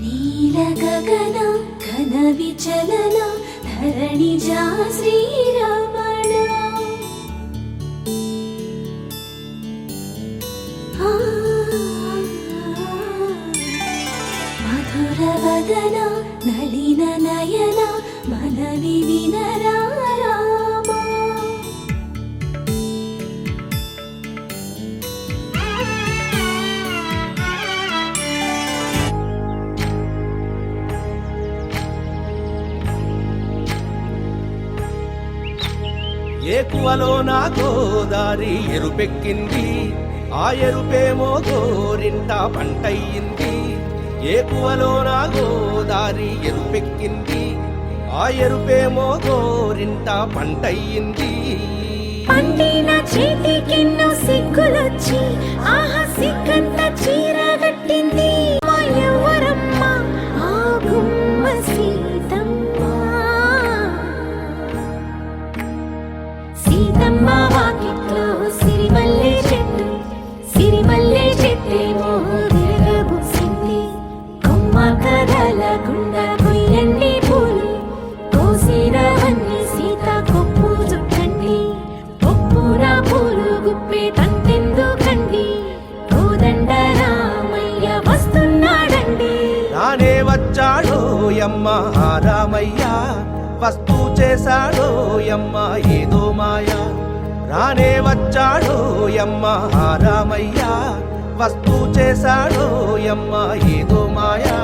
నీల గగన ఘన విచలన ధరణిజా శ్రీరమణ మధుర వదన నళిన నయన మనవి వినరా రామా ఏకువలో నా గోదారి ఎరుపెక్కింది, ఆ ఎరుపేమో గోరింట పంటయ్యింది. ఏకువలో నా గోదారి ఎరుపెక్కింది, ఆ ఎరుపేమో గోరింట పంటయ్యింది. పండిన చేతికెన్నో సిగ్గులొచ్చి ఆహా సిగ్గంత చీరగట్టింది. ఎవరమ్మ ఆ గుమ్మ సీతమ్మ, సీతమ్మ వాకిట్లో సిరిమల్లె చెట్టు, సిరిమల్లె చెట్టేమో విరగబూసింది. కొమ్మ కదలకుండా కొయ్యండి పూలు, కోసినవన్నీ సీత కొప్పు చుట్టండి. కొప్పున పూలు గుప్పే తంతెందుకండి, కోదండ రామయ్య వస్తున్నాడండి. రానే వచ్చాడో యమ్మ రామయ్య, వస్తూ చేశాడో యమ్మ ఏదో మాయ. రానే వచ్చాడో యమ్మ రామయ్య, వస్తూ చేశాడో యమ్మ ఏదో మాయా.